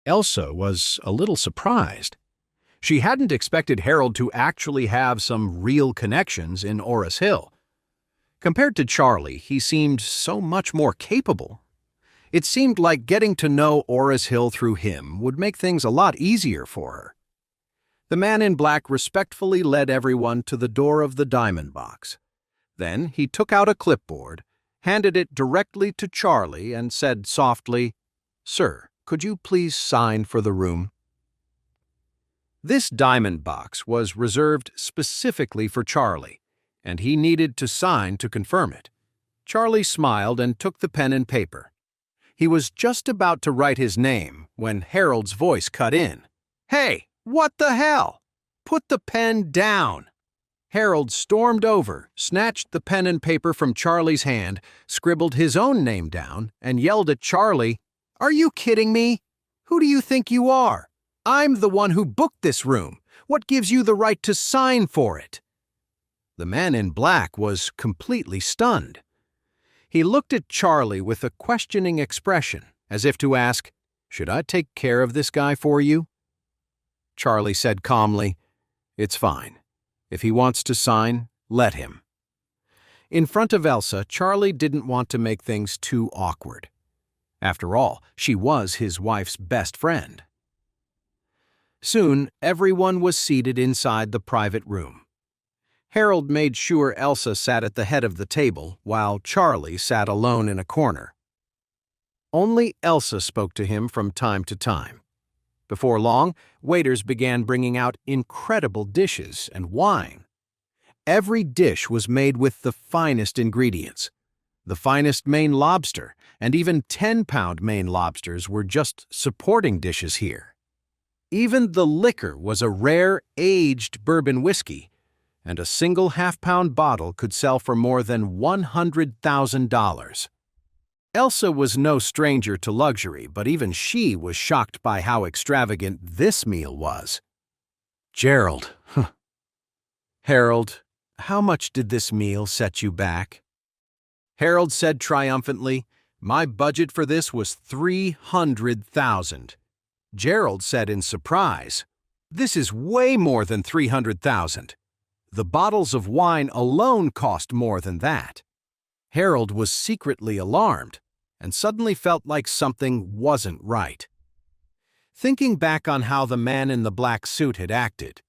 Elsa was a little surprised. She hadn't expected Harold to actually have some real connections in Orus Hill. Compared to Charlie, he seemed so much more capable. It seemed like getting to know Orus Hill through him would make things a lot easier for her. The man in black respectfully led everyone to the door of the diamond box. Then he took out a clipboard, handed it directly to Charlie, and said softly, "Sir, could you please sign for the room?" This diamond box was reserved specifically for Charlie, and he needed to sign to confirm it. Charlie smiled and took the pen and paper. He was just about to write his name when Harold's voice cut in. "Hey, what the hell? Put the pen down!" Harold stormed over, snatched the pen and paper from Charlie's hand, scribbled his own name down, and yelled at Charlie, "Are you kidding me? Who do you think you are? I'm the one who booked this room. What gives you the right to sign for it?" The man in black was completely stunned. He looked at Charlie with a questioning expression, as if to ask, "Should I take care of this guy for you?" Charlie said calmly, "It's fine. If he wants to sign, let him." In front of Elsa, Charlie didn't want to make things too awkward. After all, she was his wife's best friend. Soon, everyone was seated inside the private room. Harold made sure Elsa sat at the head of the table, while Charlie sat alone in a corner. Only Elsa spoke to him from time to time. Before long, waiters began bringing out incredible dishes and wine. Every dish was made with the finest ingredients. The finest Maine lobster, and even 10-pound Maine lobsters were just supporting dishes here. Even the liquor was a rare, aged bourbon whiskey, and a single half-pound bottle could sell for more than $100,000. Elsa was no stranger to luxury, but even she was shocked by how extravagant this meal was. "Gerald, Harold, how much did this meal set you back?" Harold said triumphantly, "My budget for this was $300,000. Gerald said in surprise, "This is way more than $300,000. The bottles of wine alone cost more than that." Harold was secretly alarmed and suddenly felt like something wasn't right. Thinking back on how the man in the black suit had acted,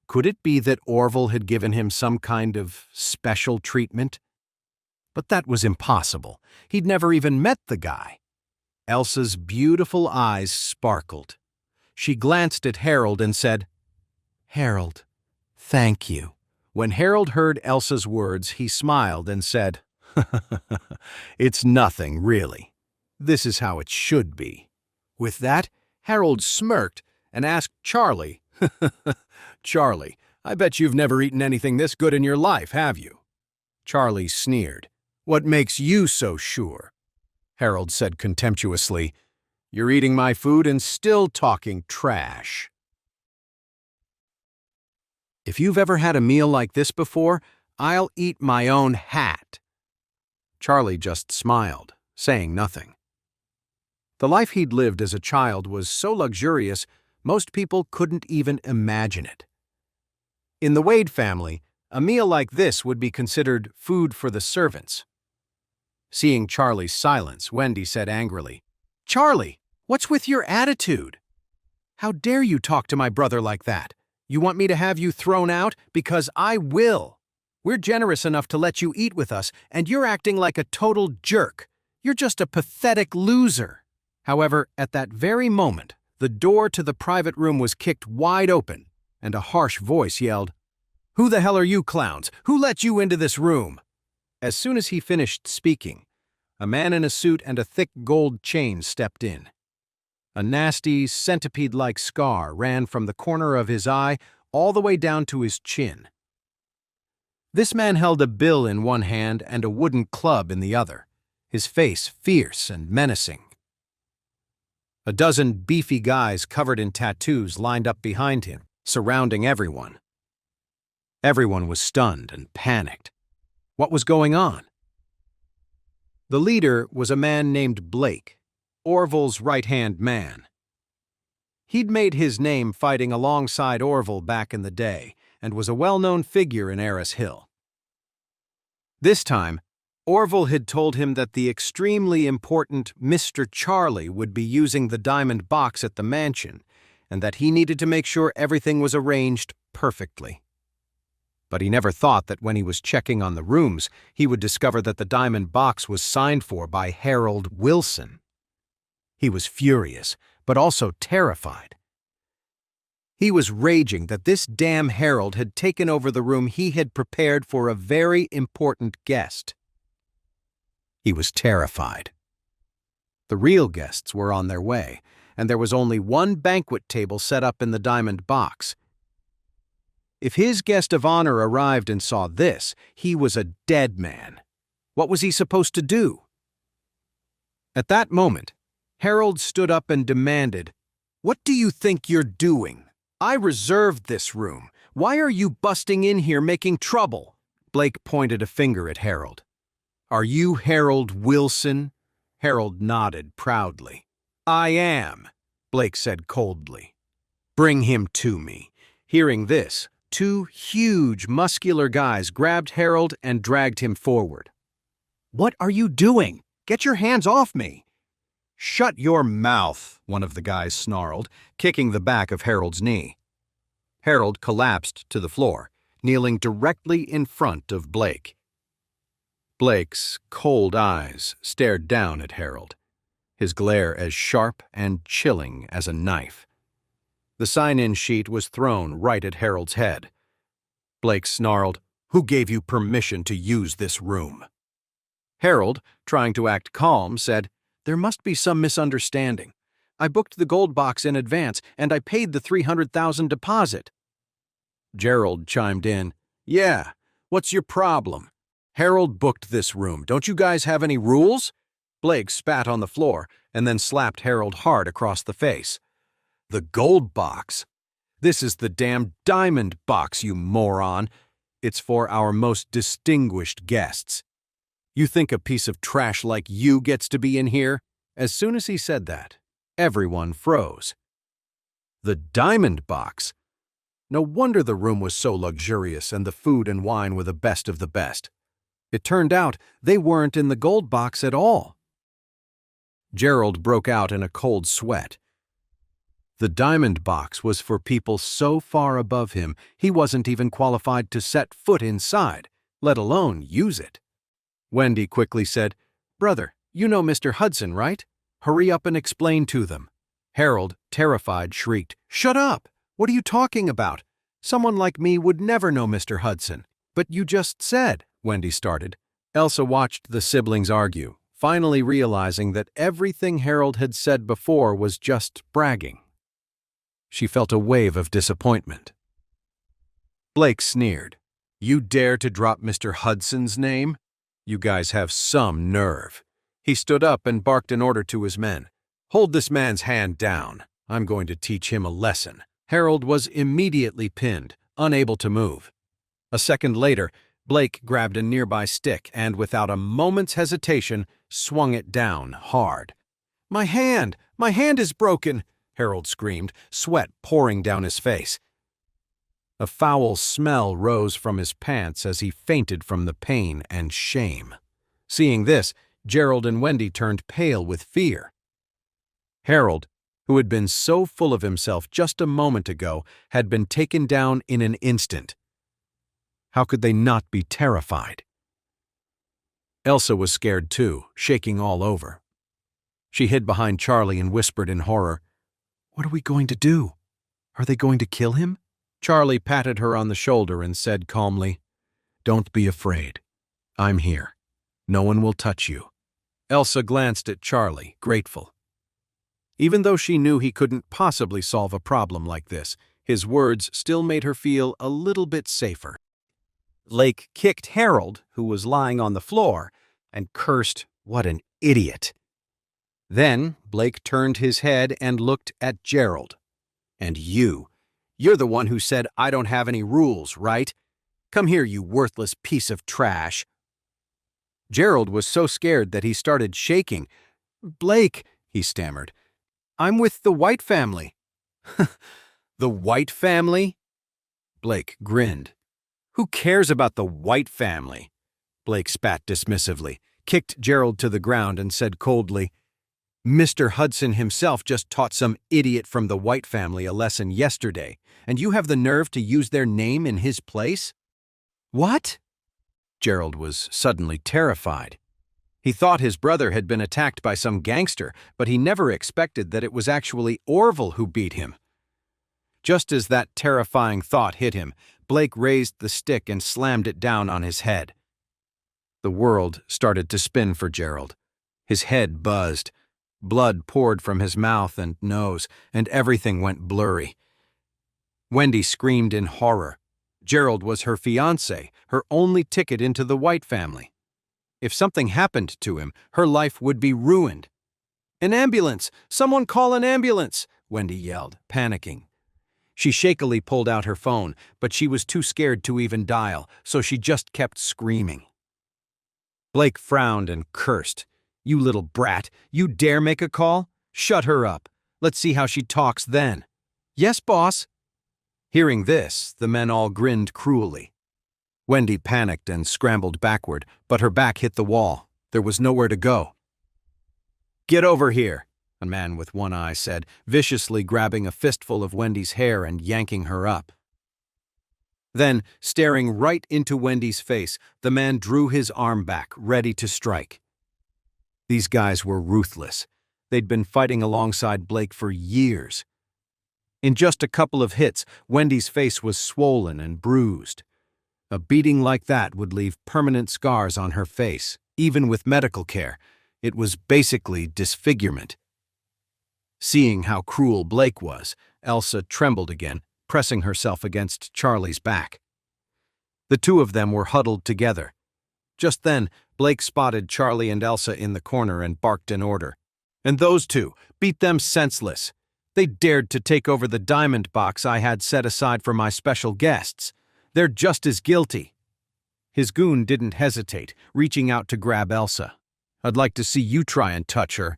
could it be that Orville had given him some kind of special treatment? But that was impossible. He'd never even met the guy. Elsa's beautiful eyes sparkled. She glanced at Harold and said, "Harold, thank you." When Harold heard Elsa's words, he smiled and said, "It's nothing, really. This is how it should be." With that, Harold smirked and asked Charlie, "Charlie, I bet you've never eaten anything this good in your life, have you?" Charlie sneered. "What makes you so sure?" Harold said contemptuously, "You're eating my food and still talking trash." If you've ever had a meal like this before, I'll eat my own hat. Charlie just smiled, saying nothing. The life he'd lived as a child was so luxurious, most people couldn't even imagine it. In the Wade family, a meal like this would be considered food for the servants. Seeing Charlie's silence, Wendy said angrily, "Charlie, what's with your attitude? How dare you talk to my brother like that? You want me to have you thrown out? Because I will. We're generous enough to let you eat with us, and you're acting like a total jerk. You're just a pathetic loser." However, at that very moment, the door to the private room was kicked wide open, and a harsh voice yelled, "Who the hell are you clowns? Who let you into this room?" As soon as he finished speaking, a man in a suit and a thick gold chain stepped in. A nasty, centipede-like scar ran from the corner of his eye all the way down to his chin. This man held a bill in one hand and a wooden club in the other, his face fierce and menacing. A dozen beefy guys covered in tattoos lined up behind him, surrounding everyone. Everyone was stunned and panicked. What was going on? The leader was a man named Blake, Orville's right-hand man. He'd made his name fighting alongside Orville back in the day and was a well-known figure in Orus Hill. This time, Orville had told him that the extremely important Mr. Charlie would be using the diamond box at the mansion and that he needed to make sure everything was arranged perfectly. But he never thought that when he was checking on the rooms, he would discover that the diamond box was signed for by Harold Wilson. He was furious, but also terrified. He was raging that this damn Harold had taken over the room he had prepared for a very important guest. He was terrified. The real guests were on their way, and there was only one banquet table set up in the diamond box. If his guest of honor arrived and saw this, he was a dead man. What was he supposed to do? At that moment, Harold stood up and demanded, "What do you think you're doing? I reserved this room. Why are you busting in here making trouble?" Blake pointed a finger at Harold. "Are you Harold Wilson?" Harold nodded proudly. "I am," Blake said coldly. "Bring him to me." Hearing this, two huge, muscular guys grabbed Harold and dragged him forward. "What are you doing? Get your hands off me!" "Shut your mouth," one of the guys snarled, kicking the back of Harold's knee. Harold collapsed to the floor, kneeling directly in front of Blake. Blake's cold eyes stared down at Harold, his glare as sharp and chilling as a knife. The sign-in sheet was thrown right at Harold's head. Blake snarled, "Who gave you permission to use this room?" Harold, trying to act calm, said, "There must be some misunderstanding. I booked the gold box in advance, and I paid the $300,000 deposit." Gerald chimed in, "Yeah, what's your problem? Harold booked this room. Don't you guys have any rules?" Blake spat on the floor and then slapped Harold hard across the face. "The gold box? This is the damn diamond box, you moron. It's for our most distinguished guests. You think a piece of trash like you gets to be in here?" As soon as he said that, everyone froze. The diamond box? No wonder the room was so luxurious and the food and wine were the best of the best. It turned out they weren't in the gold box at all. Gerald broke out in a cold sweat. The diamond box was for people so far above him he wasn't even qualified to set foot inside, let alone use it. Wendy quickly said, "Brother, you know Mr. Hudson, right? Hurry up and explain to them." Harold, terrified, shrieked, "Shut up! What are you talking about? Someone like me would never know Mr. Hudson." "But you just said," Wendy started. Elsa watched the siblings argue, finally realizing that everything Harold had said before was just bragging. She felt a wave of disappointment. Blake sneered, "You dare to drop Mr. Hudson's name? You guys have some nerve." He stood up and barked an order to his men. "Hold this man's hand down. I'm going to teach him a lesson." Harold was immediately pinned, unable to move. A second later, Blake grabbed a nearby stick and, without a moment's hesitation, swung it down hard. My hand is broken!" Harold screamed, sweat pouring down his face. A foul smell rose from his pants as he fainted from the pain and shame. Seeing this, Gerald and Wendy turned pale with fear. Harold, who had been so full of himself just a moment ago, had been taken down in an instant. How could they not be terrified? Elsa was scared too, shaking all over. She hid behind Charlie and whispered in horror, "What are we going to do? Are they going to kill him?" Charlie patted her on the shoulder and said calmly, "Don't be afraid. I'm here. No one will touch you." Elsa glanced at Charlie, grateful. Even though she knew he couldn't possibly solve a problem like this, his words still made her feel a little bit safer. Blake kicked Harold, who was lying on the floor, and cursed, "What an idiot." Then Blake turned his head and looked at Gerald. "And you're the one who said I don't have any rules, right? Come here, you worthless piece of trash." Gerald was so scared that he started shaking. "Blake," he stammered, "I'm with the White family." The White family? Blake grinned. Who cares about the White family? Blake spat dismissively, kicked Gerald to the ground, and said coldly, Mr. Hudson himself just taught some idiot from the White family a lesson yesterday, and you have the nerve to use their name in his place? What? Gerald was suddenly terrified. He thought his brother had been attacked by some gangster, but he never expected that it was actually Orville who beat him. Just as that terrifying thought hit him, Blake raised the stick and slammed it down on his head. The world started to spin for Gerald. His head buzzed. Blood poured from his mouth and nose, and everything went blurry. Wendy screamed in horror. Gerald was her fiancé, her only ticket into the White family. If something happened to him, her life would be ruined. An ambulance! Someone call an ambulance! Wendy yelled, panicking. She shakily pulled out her phone, but she was too scared to even dial, so she just kept screaming. Blake frowned and cursed. You little brat, you dare make a call? Shut her up. Let's see how she talks then. Yes, boss. Hearing this, the men all grinned cruelly. Wendy panicked and scrambled backward, but her back hit the wall. There was nowhere to go. Get over here, a man with one eye said, viciously grabbing a fistful of Wendy's hair and yanking her up. Then, staring right into Wendy's face, the man drew his arm back, ready to strike. These guys were ruthless. They'd been fighting alongside Blake for years. In just a couple of hits, Wendy's face was swollen and bruised. A beating like that would leave permanent scars on her face, even with medical care. It was basically disfigurement. Seeing how cruel Blake was, Elsa trembled again, pressing herself against Charlie's back. The two of them were huddled together. Just then, Blake spotted Charlie and Elsa in the corner and barked an order. And those two, beat them senseless. They dared to take over the diamond box I had set aside for my special guests. They're just as guilty. His goon didn't hesitate, reaching out to grab Elsa. I'd like to see you try and touch her.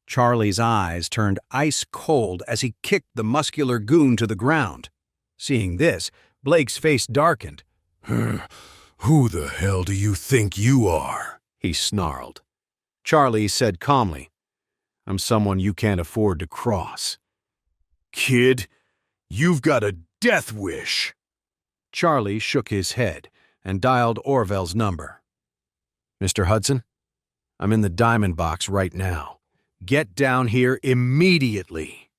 Charlie's eyes turned ice cold as he kicked the muscular goon to the ground. Seeing this, Blake's face darkened. Who the hell do you think you are? He snarled. Charlie said calmly, I'm someone you can't afford to cross. Kid, you've got a death wish. Charlie shook his head and dialed Orville's number. Mr. Hudson, I'm in the diamond box right now. Get down here immediately.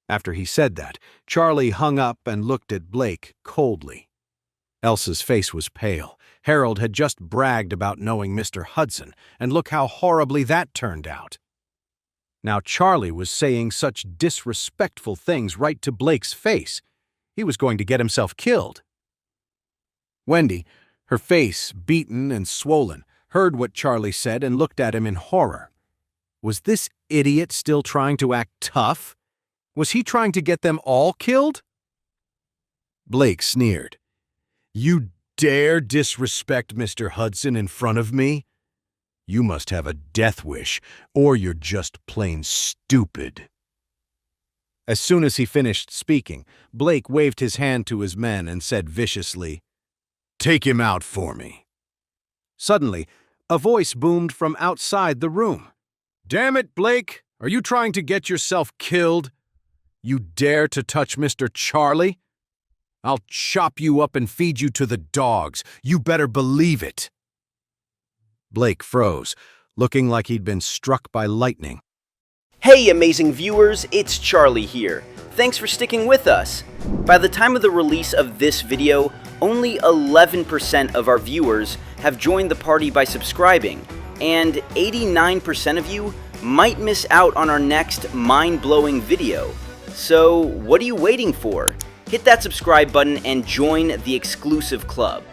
After he said that, Charlie hung up and looked at Blake coldly. Elsa's face was pale. Harold had just bragged about knowing Mr. Hudson, and look how horribly that turned out. Now Charlie was saying such disrespectful things right to Blake's face. He was going to get himself killed. Wendy, her face beaten and swollen, heard what Charlie said and looked at him in horror. Was this idiot still trying to act tough? Was he trying to get them all killed? Blake sneered. You dare disrespect Mr. Hudson in front of me? You must have a death wish, or you're just plain stupid. As soon as he finished speaking, Blake waved his hand to his men and said viciously, Take him out for me. Suddenly, a voice boomed from outside the room. Damn it, Blake! Are you trying to get yourself killed? You dare to touch Mr. Charlie? I'll chop you up and feed you to the dogs. You better believe it. Blake froze, looking like he'd been struck by lightning. Hey amazing viewers, it's Charlie here. Thanks for sticking with us. By the time of the release of this video, only 11% of our viewers have joined the party by subscribing, and 89% of you might miss out on our next mind-blowing video. So what are you waiting for? Hit that subscribe button and join the exclusive club.